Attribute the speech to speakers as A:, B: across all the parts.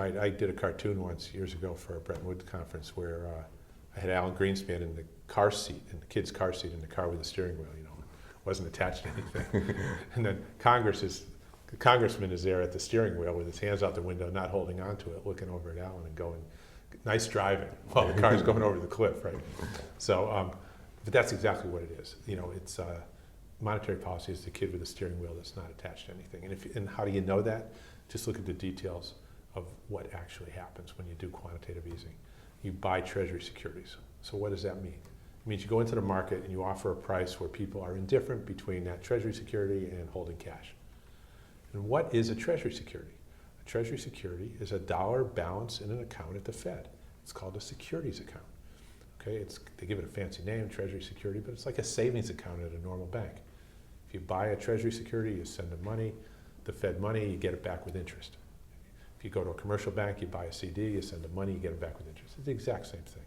A: Right. I did a cartoon once years ago for a Bretton Woods conference where I had Alan Greenspan in the car seat, in the kid's car seat in the car with the steering wheel, you know, wasn't attached to anything. And then the congressman is there at the steering wheel with his hands out the window, not holding onto it, looking over at Alan and going, nice driving, while the car's going over the cliff, right? So, but that's exactly what it is. You know, it's monetary policy is the kid with the steering wheel that's not attached to anything. And how do you know that? Just look at the details of what actually happens when you do quantitative easing. You buy treasury securities. So what does that mean? It means you go into the market and you offer a price where people are indifferent between that treasury security and holding cash. And what is a treasury security? A treasury security is a dollar balance in an account at the Fed. It's called a securities account. Okay, they give it a fancy name, treasury security, but it's like a savings account at a normal bank. If you buy a treasury security, you send them money, the Fed money, you get it back with interest. If you go to a commercial bank, you buy a CD, you send them money, you get it back with interest. It's the exact same thing.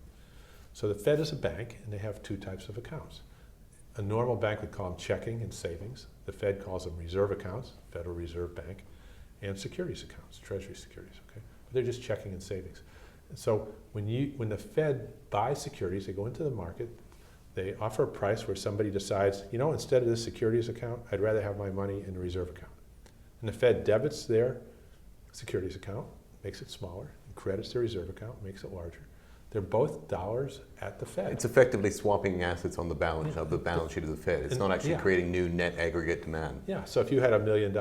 A: So the Fed is a bank, and they have two types of accounts. A normal bank would call them checking and savings. The Fed calls them reserve accounts, Federal Reserve Bank, and securities accounts, treasury securities, okay? But they're just checking and savings. And so when the Fed buys securities, they go into the market, they offer a price where somebody decides, you know, instead of this securities account, I'd rather have my money in the reserve account. And the Fed debits their securities account, makes it smaller, and credits their reserve account, makes it larger. They're both dollars at the Fed.
B: It's effectively swapping assets on the balance of the balance sheet of the Fed. It's not actually creating new net aggregate demand.
A: Yeah, so if you had $1 million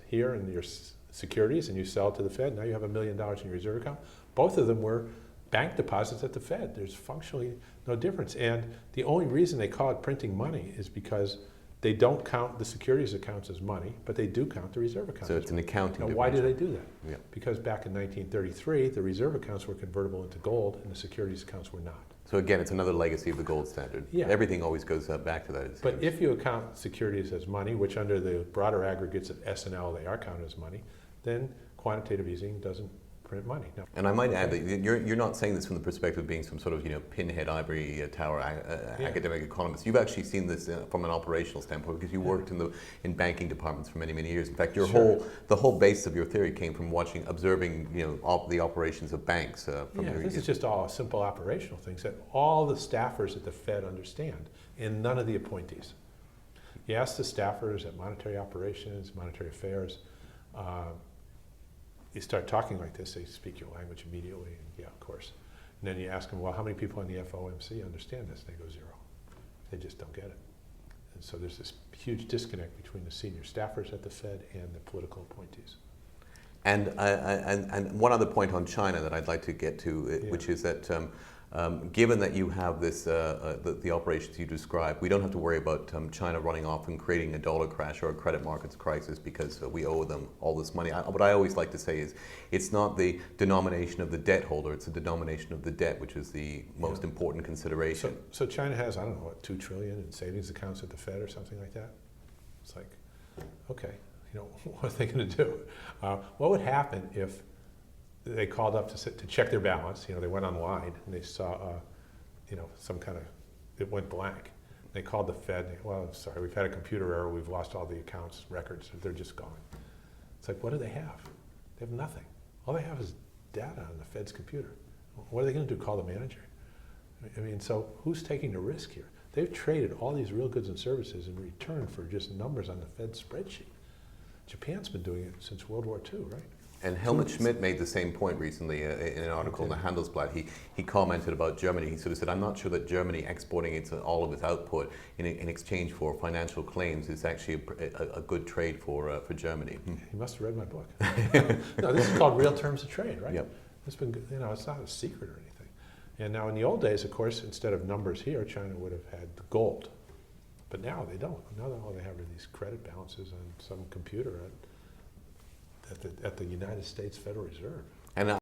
A: here in your securities and you sell it to the Fed, now you have $1 million in your reserve account. Both of them were bank deposits at the Fed. There's functionally no difference. And the only reason they call it printing money is because they don't count the securities accounts as money, but they do count the reserve accounts.
B: So it's an accounting difference.
A: Now, why do they do that?
B: Yeah.
A: Because back in 1933, the reserve accounts were convertible into gold and the securities accounts were not.
B: So again, it's another legacy of the gold standard.
A: Yeah.
B: Everything always goes back to that.
A: But if you account securities as money, which under the broader aggregates of S&L they are counted as money, then quantitative easing doesn't print money. No.
B: And I might add that you're not saying this from the perspective of being some sort of pinhead ivory tower academic economist. You've actually seen this from an operational standpoint because you worked in banking departments for many, many years. In fact, the whole base of your theory came from observing the operations of banks.
A: This is just all simple operational things that all the staffers at the Fed understand, and none of the appointees. You ask the staffers at monetary operations, monetary affairs. You start talking like this, they speak your language immediately, and yeah, of course. And then you ask them, well, how many people in the FOMC understand this? And they go 0. They just don't get it. And so there's this huge disconnect between the senior staffers at the Fed and the political appointees.
B: And one other point on China that I'd like to get to, which is that given that you have this, the operations you described, we don't have to worry about China running off and creating a dollar crash or a credit markets crisis because we owe them all this money. What I always like to say is it's not the denomination of the debt holder, it's the denomination of the debt, which is the most important consideration.
A: So China has, I don't know, what, $2 trillion in savings accounts at the Fed or something like that? It's like, okay, what are they going to do? What would happen if they called up to check their balance? They went online and they saw, some kind of, it went blank. They called the Fed, and well, I'm sorry, we've had a computer error, we've lost all the accounts, records, they're just gone. It's like, what do they have? They have nothing. All they have is data on the Fed's computer. What are they going to do, call the manager? I mean, so who's taking the risk here? They've traded all these real goods and services in return for just numbers on the Fed's spreadsheet. Japan's been doing it since World War II, right?
B: And Helmut Schmidt made the same point recently in an article in the Handelsblatt. He commented about Germany. He sort of said, I'm not sure that Germany exporting all of its output in exchange for financial claims is actually a good trade for Germany.
A: He must have read my book. No, this is called Real Terms of Trade, right?
B: Yep.
A: It's been, it's not a secret or anything. And now in the old days, of course, instead of numbers here, China would have had gold. But now they don't. Now all they have are these credit balances on some computer at the United States Federal Reserve.
B: And